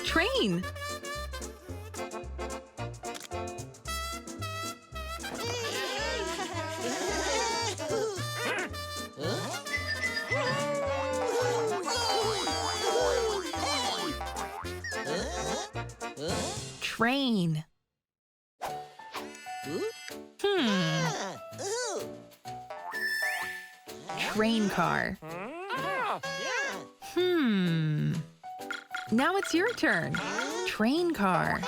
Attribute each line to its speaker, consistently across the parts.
Speaker 1: Train. Train. Train car. Now it's your turn. Train car.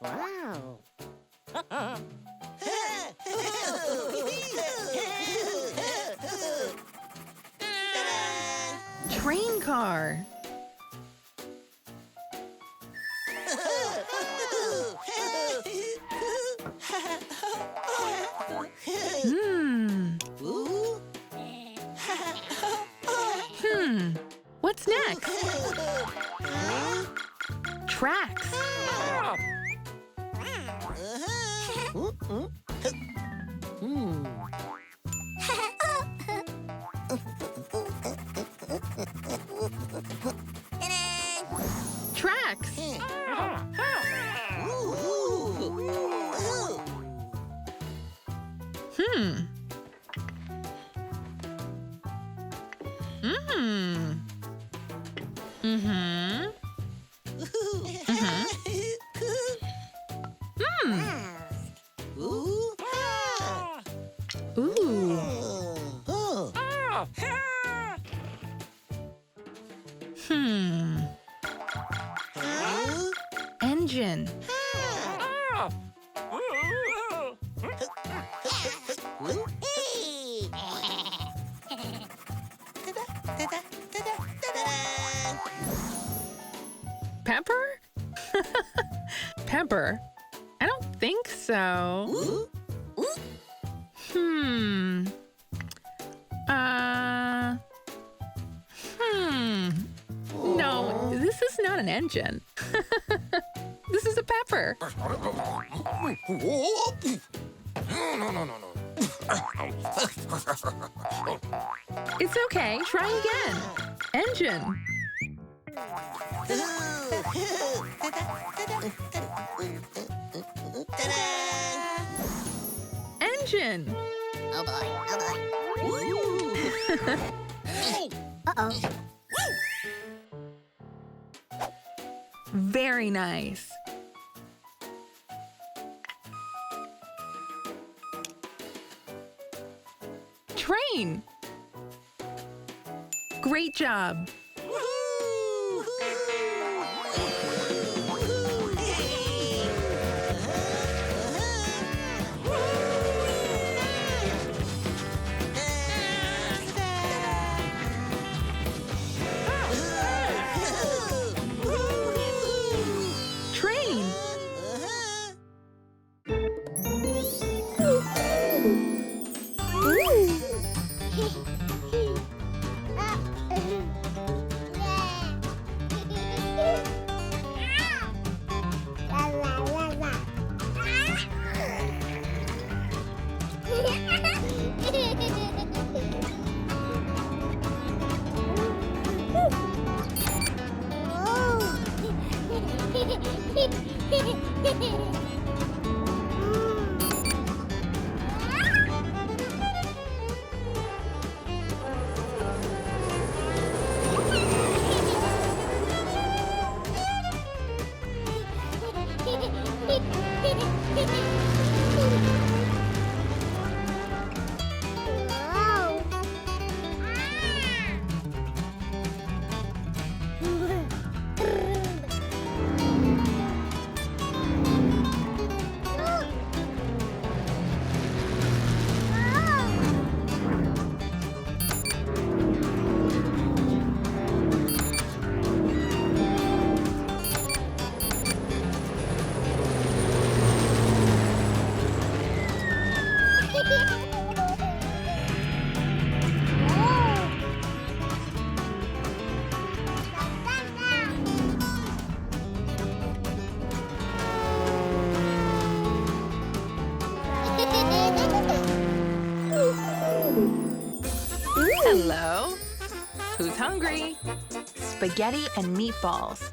Speaker 2: Wow.
Speaker 1: Train car. What's next? Tracks. Tracks. Engine. Pepper? Pepper? I don't think so. No, this is not an engine. This is a pepper. It's okay. Try again. Engine. Engine.
Speaker 2: Oh boy, oh boy. Uh-oh.
Speaker 1: Very nice. Train. Great job. Train. Hello. Who's hungry? Spaghetti and meatballs.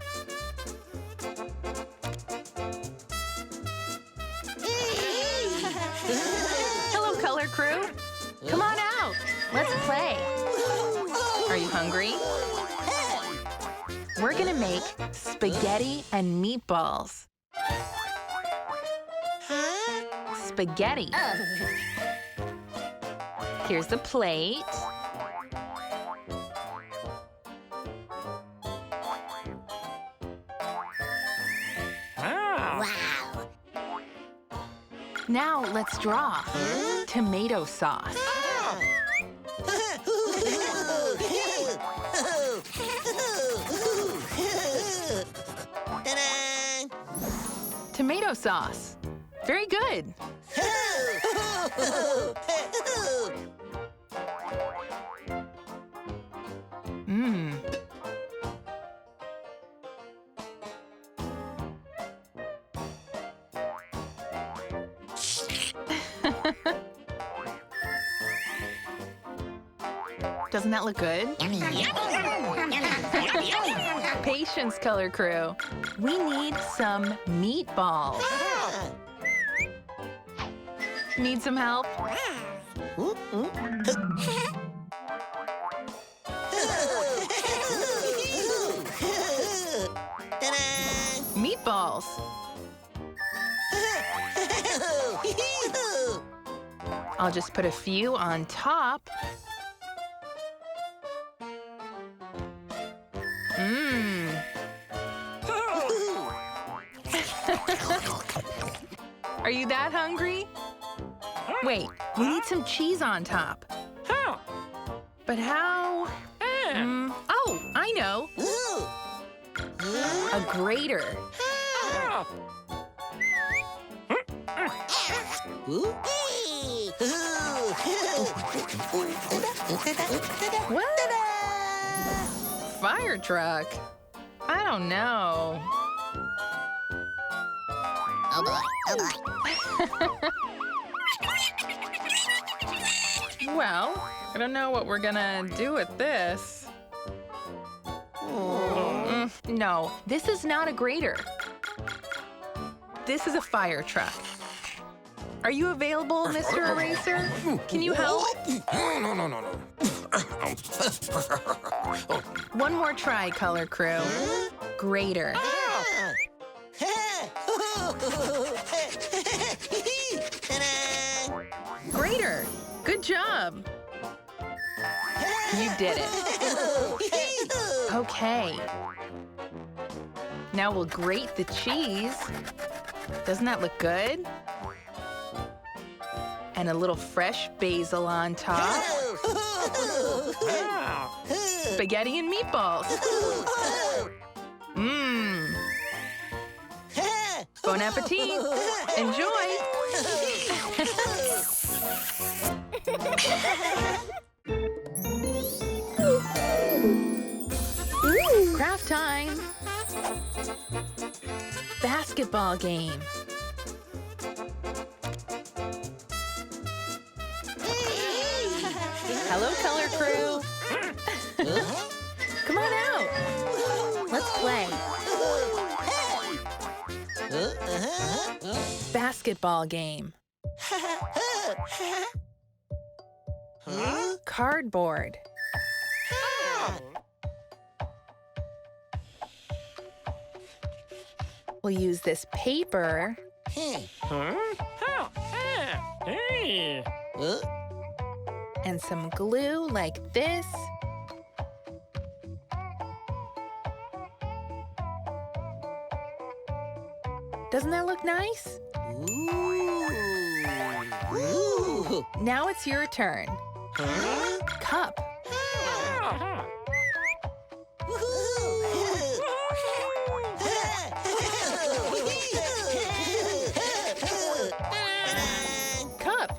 Speaker 1: Hello, color crew. Come on out. Let's play. Are you hungry? We're gonna make spaghetti and meatballs. Spaghetti. Here's the plate.
Speaker 2: Wow.
Speaker 1: Now let's draw. Tomato sauce.
Speaker 2: Ta-da!
Speaker 1: Tomato sauce. Very good. Mmm. Doesn't that look good? Patience, color crew. We need some meatballs. Need some help? Meatballs. I'll just put a few on top. Mmm. Are you that hungry? Wait, we need some cheese on top. But how? Oh, I know. A grater. What? Fire truck? I don't know.
Speaker 2: Oh boy, oh boy.
Speaker 1: Well, I don't know what we're gonna do with this. No, this is not a grater. This is a fire truck. Are you available, Mr. Eraser? Can you help?
Speaker 3: No.
Speaker 1: One more try, color crew. Grater. Grater. Good job. You did it. Okay. Now we'll grate the cheese. Doesn't that look good? And a little fresh basil on top. Spaghetti and meatballs. Mmm. Bon appetit. Enjoy. Craft time. Basketball game. Hello, color crew. Come on out. Let's play. Basketball game. Cardboard. We'll use this paper and some glue like this. Doesn't that look nice?
Speaker 2: Ooh.
Speaker 1: Now it's your turn. Cup. Cup.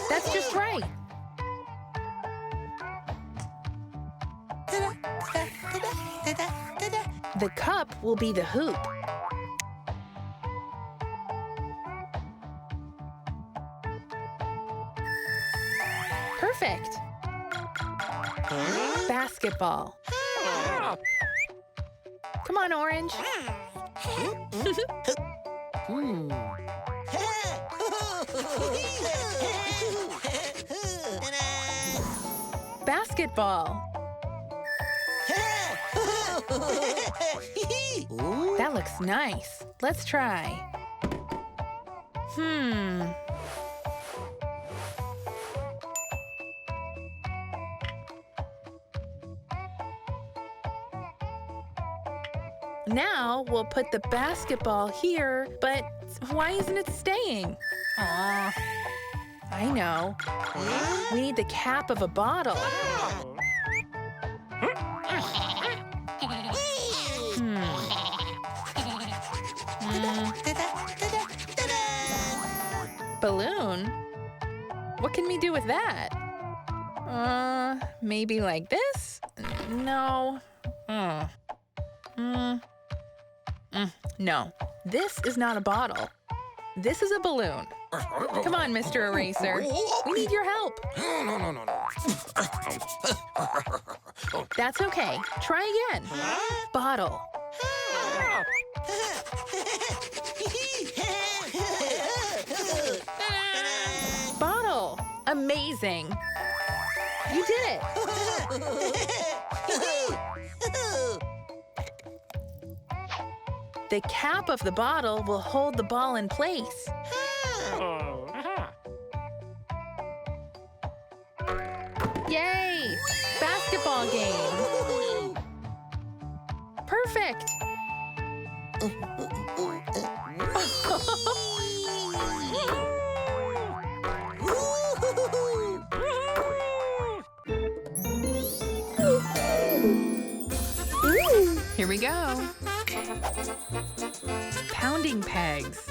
Speaker 1: That's just right. The cup will be the hoop. Perfect. Basketball. Come on, Orange. Basketball. That looks nice. Let's try. Now we'll put the basketball here, but why isn't it staying? Aw, I know. We need the cap of a bottle. Balloon? What can we do with that? Maybe like this? No. No, this is not a bottle. This is a balloon. Come on, Mr. Eraser. We need your help.
Speaker 3: No.
Speaker 1: That's okay. Try again. Bottle. Bottle. Amazing. You did it. The cap of the bottle will hold the ball in place. Yay! Basketball game. Perfect. Here we go. Pounding pegs.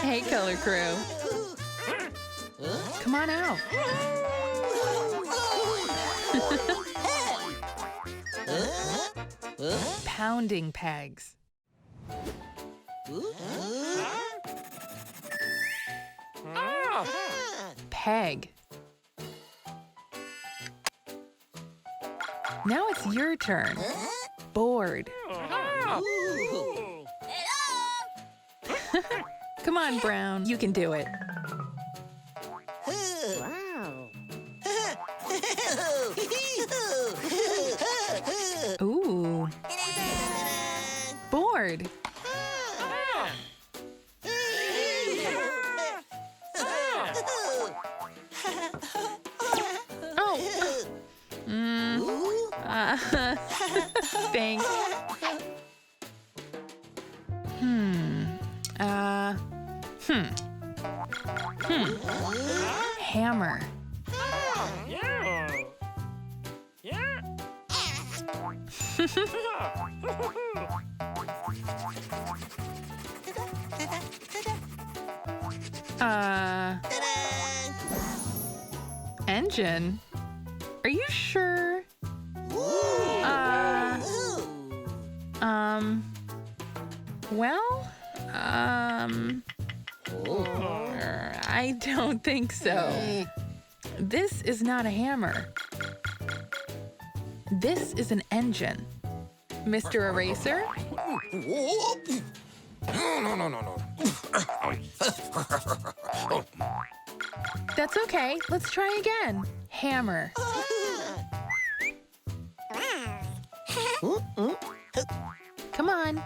Speaker 1: Hey, Color Crew. Come on out. Pounding pegs. Peg. Now it's your turn. Board. Come on, Brown. You can do it. Ooh. Board. Thanks. Hammer. Engine? Are you sure? Well, I don't think so. This is not a hammer. This is an engine. Mr. Eraser?
Speaker 3: No.
Speaker 1: That's okay. Let's try again. Hammer. Come on.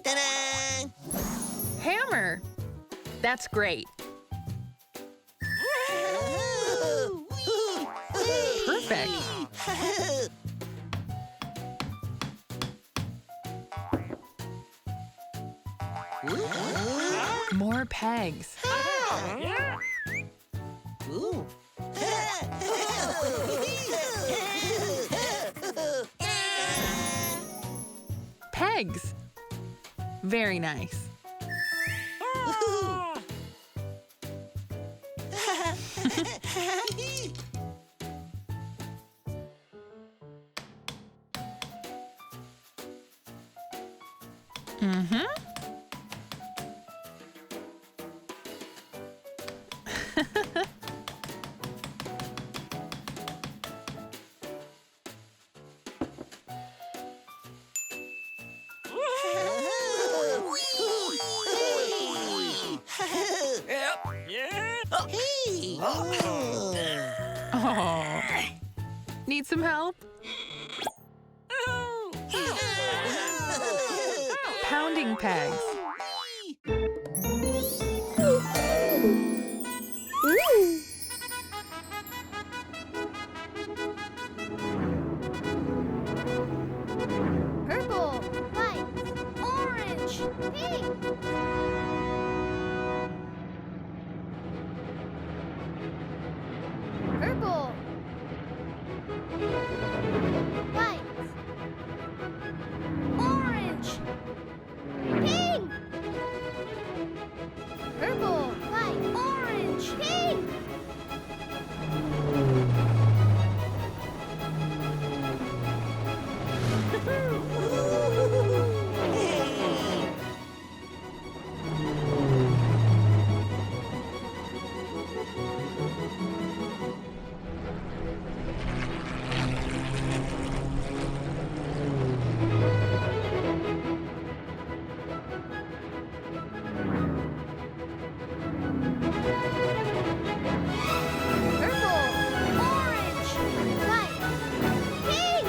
Speaker 2: Ta-da!
Speaker 1: Hammer. That's great. Perfect. More pegs. Pegs. Very nice. Mm-hmm. Oh. Need some help? Pounding pegs.
Speaker 4: Purple, white, orange, pink. Purple, white, orange, pink. Purple, white, orange, pink. Purple, orange, white, pink.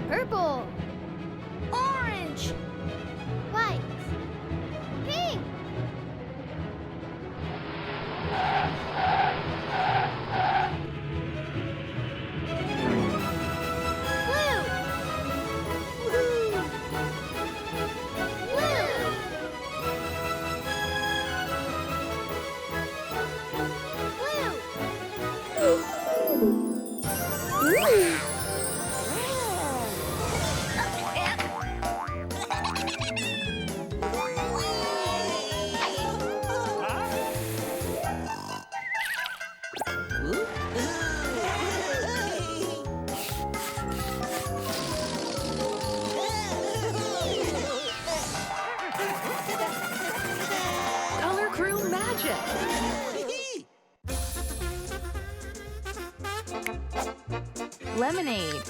Speaker 4: Purple, orange, white, pink. Blue,
Speaker 1: Color Crew Magic. Lemonade.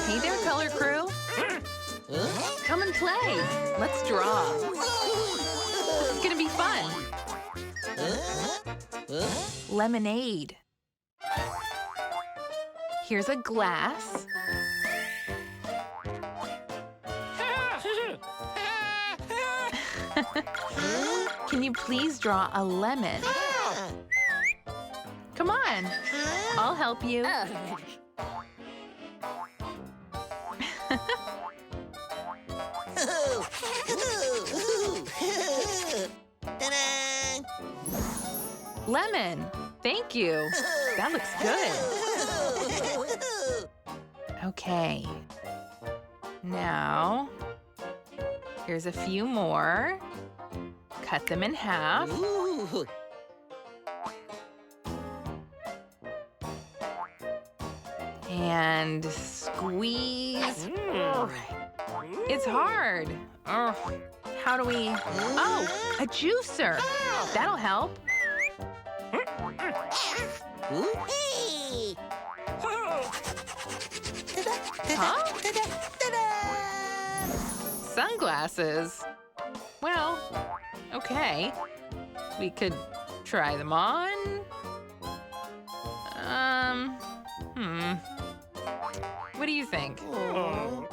Speaker 1: Hey there, Color Crew. Come and play. Let's draw. This is gonna be fun. Lemonade. Here's a glass. Can you please draw a lemon? Come on, I'll help you.
Speaker 2: Ta-da!
Speaker 1: Lemon, thank you. That looks good. Okay. Now, here's a few more. Cut them in half.
Speaker 2: Ooh.
Speaker 1: And squeeze. It's hard. Ugh. How do we... Oh, a juicer. That'll help.
Speaker 2: Ooh. Hey!
Speaker 1: Huh?
Speaker 2: Ta-da!
Speaker 1: Sunglasses? Well, okay. We could try them on. What do you think?
Speaker 2: Oh.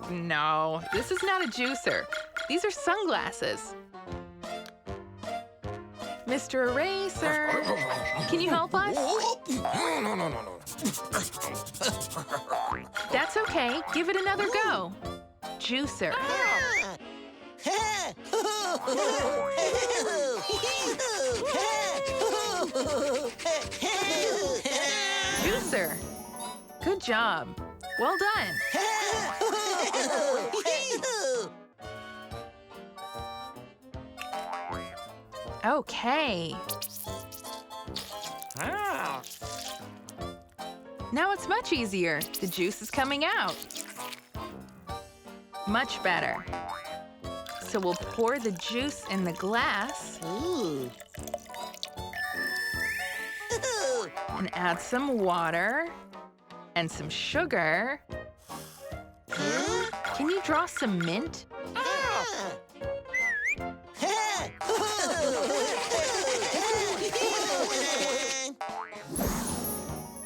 Speaker 1: No, this is not a juicer. These are sunglasses. Mr. Eraser, can you help us?
Speaker 3: No.
Speaker 1: That's okay. Give it another go. Juicer.
Speaker 2: Ha!
Speaker 1: Juicer. Good job. Well done. Okay. Now it's much easier. The juice is coming out. Much better. So we'll pour the juice in the glass
Speaker 2: Ooh.
Speaker 1: and add some water and some sugar. Can you draw some mint?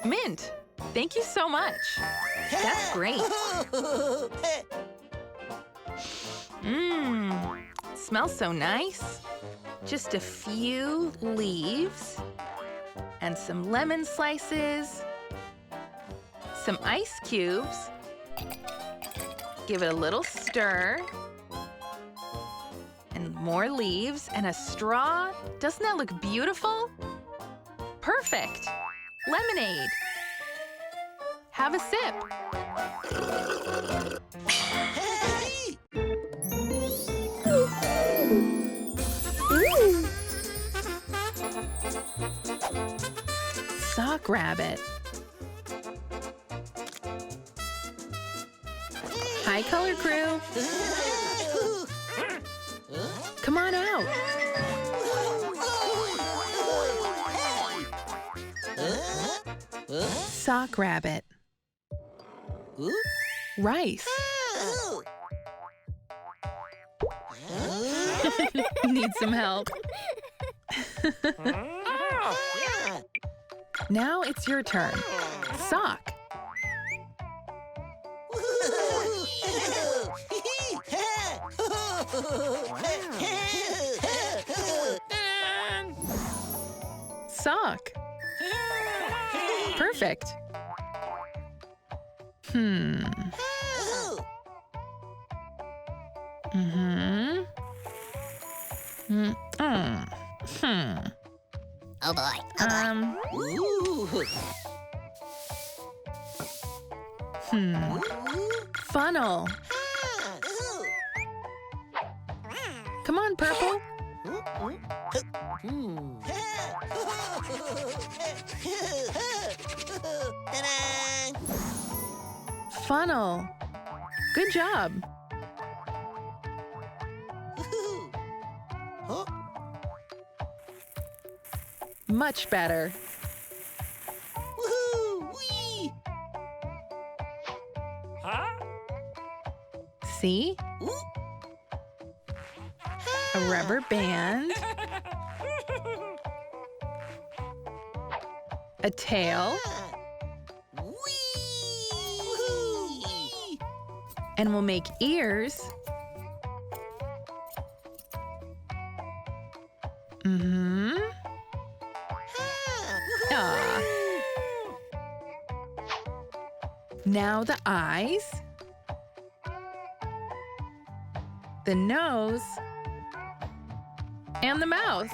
Speaker 1: Mint. Thank you so much. That's great. Mmm. Smells so nice. Just a few leaves and some lemon slices, some ice cubes. Give it a little stir. And more leaves and a straw. Doesn't that look beautiful? Perfect. Lemonade. Have a sip. Sock rabbit. Hi, color crew. Come on out. Sock rabbit. Rice. Need some help. Now it's your turn. Sock. Sock. Perfect.
Speaker 2: Oh boy.
Speaker 1: Funnel. Come on, purple. Funnel. Good job. Much better. See? A rubber band. A tail. And we'll make ears. Ah. Now the eyes. The nose. And the mouth.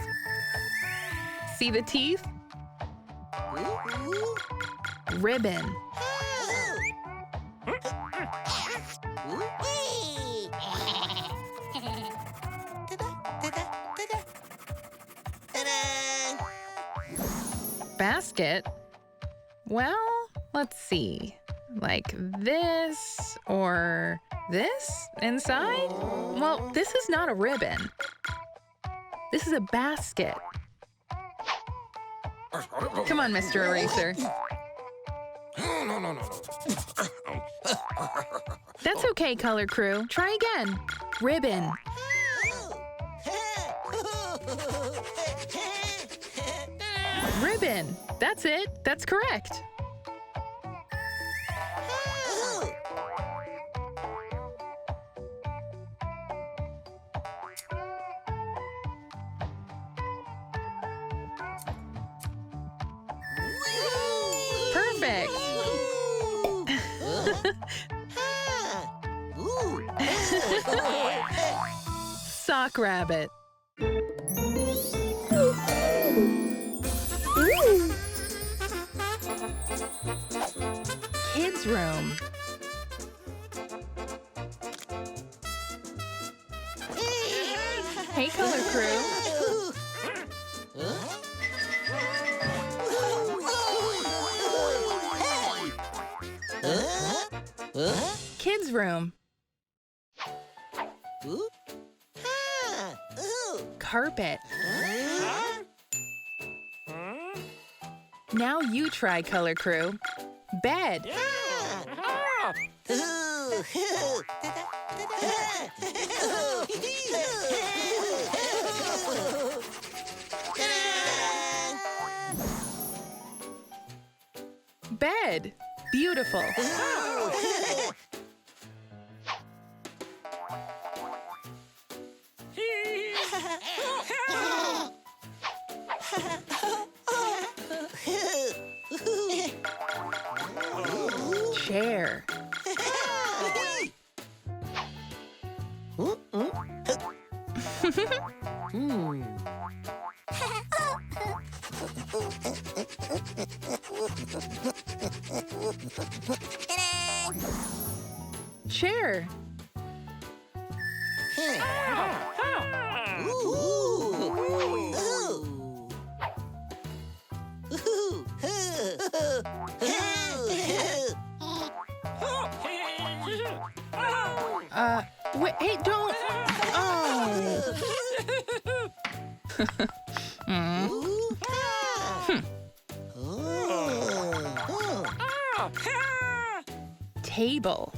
Speaker 1: See the teeth? Ribbon. Basket? Well, let's see. Like this or this inside? Well, this is not a ribbon. This is a basket. Come on, Mr. Eraser.
Speaker 3: No.
Speaker 1: That's okay, color crew. Try again. Ribbon. Ribbon. That's it. That's correct. Perfect. Sock rabbit. Kids room. Hey, color crew. Kids room. Carpet. Now you try, color crew. Bed. Bed. Beautiful. Chair. Chair. Wait, hey, don't. Oh. Table.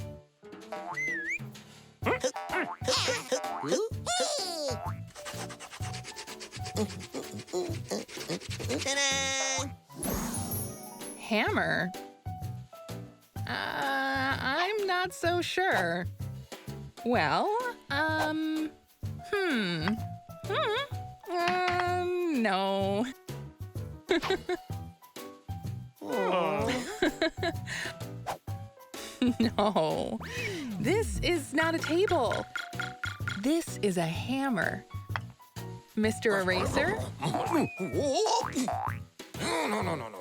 Speaker 1: Hammer. I'm not so sure. Well, no. No, this is not a table. This is a hammer. Mr. Eraser?
Speaker 3: No.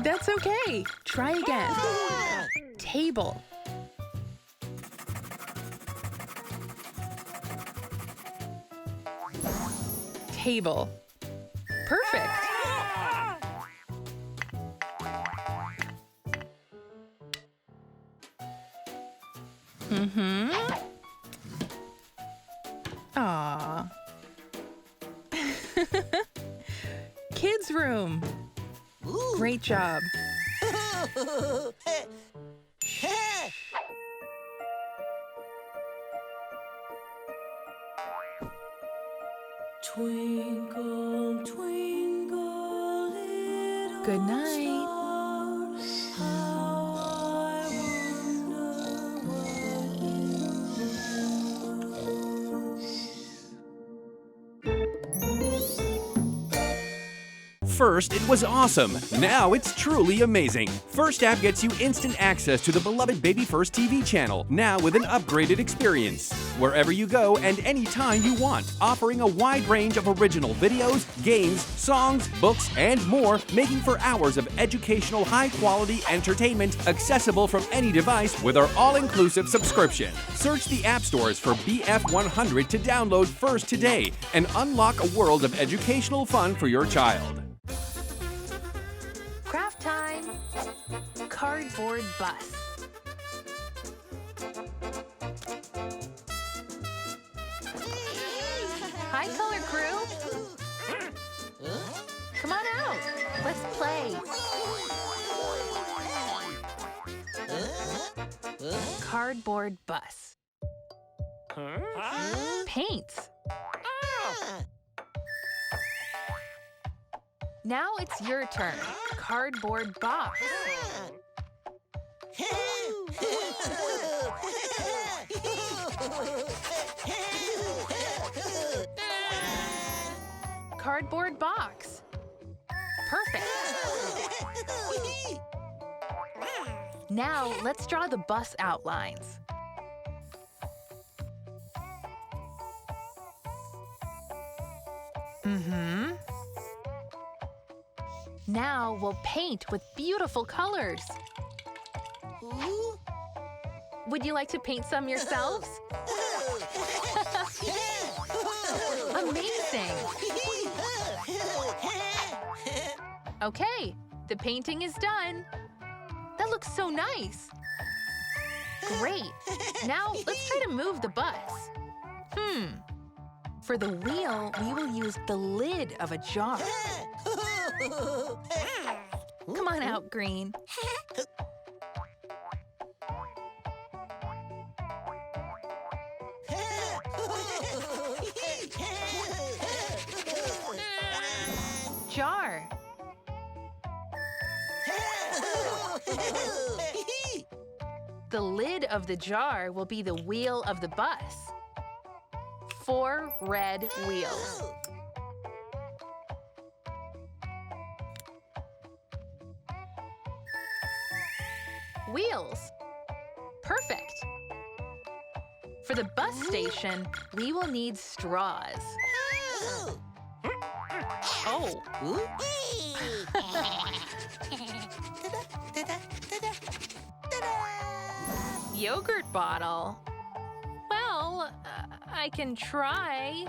Speaker 1: That's okay. Try again. Table. Table. Perfect. Aw. Kids room. Great job.
Speaker 5: Twinkle, twinkle, little
Speaker 1: Good night.
Speaker 5: star, how I wonder what
Speaker 6: First, it was awesome. Now it's truly amazing. First app gets you instant access to the beloved BabyFirst TV channel, now with an upgraded experience. Wherever you go and anytime you want, offering a wide range of original videos, games, songs, books, and more, making for hours of educational, high-quality entertainment accessible from any device with our all-inclusive subscription. Search the app stores for BF100 to download First today and unlock a world of educational fun for your child.
Speaker 1: Craft time. Cardboard bus. Hi, color crew. Come on out. Let's play. Cardboard bus. Paints. Now it's your turn. Cardboard box. Cardboard box. Perfect. Now let's draw the bus outlines. Mm-hmm. Now we'll paint with beautiful colors. Would you like to paint some yourselves? Amazing! Okay, the painting is done. That looks so nice. Great. Now let's try to move the bus. For the wheel, we will use the lid of a jar. Come on out, Green. Jar. The lid of the jar will be the wheel of the bus. 4 red wheels. Wheels. Perfect. For the bus station, we will need straws. Oh. Yogurt bottle. Well, I can try.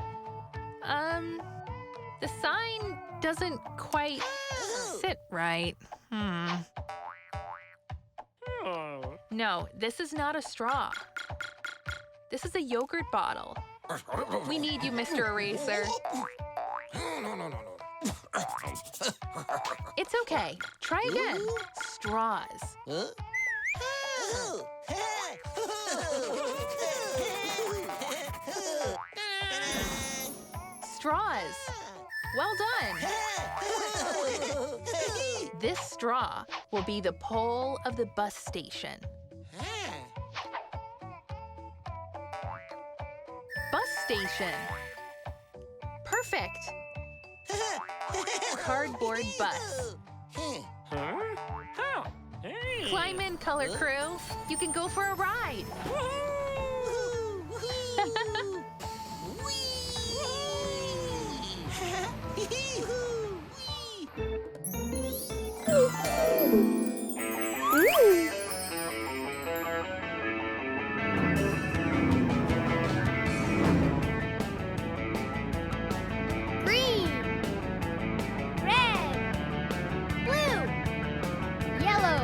Speaker 1: The sign doesn't quite sit right. No, this is not a straw. This is a yogurt bottle. We need you, Mr. Eraser.
Speaker 3: No.
Speaker 1: It's okay. Try again. Straws. Straws. Well done. This straw will be the pole of the bus station. Bus station. Perfect. Cardboard bus. Climb in, Color Crew. You can go for a ride.
Speaker 4: Green, red, blue, yellow.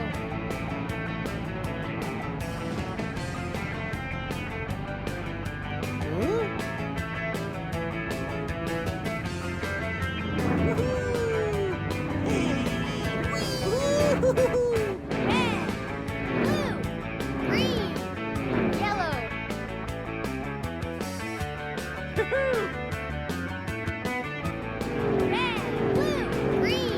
Speaker 4: Red, blue, green, yellow. Red, blue, green, yellow. Red, blue,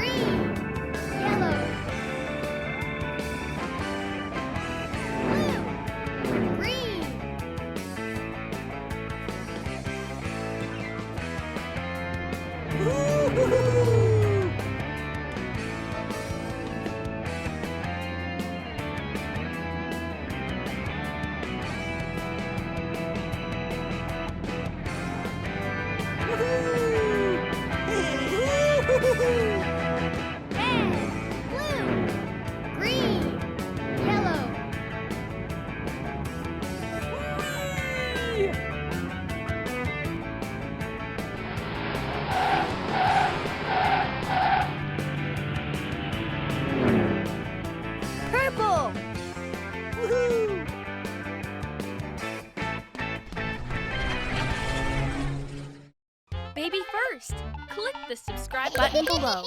Speaker 4: green, yellow. Blue, green. Red, blue, green, yellow. Purple.
Speaker 7: Baby First, click the subscribe button below.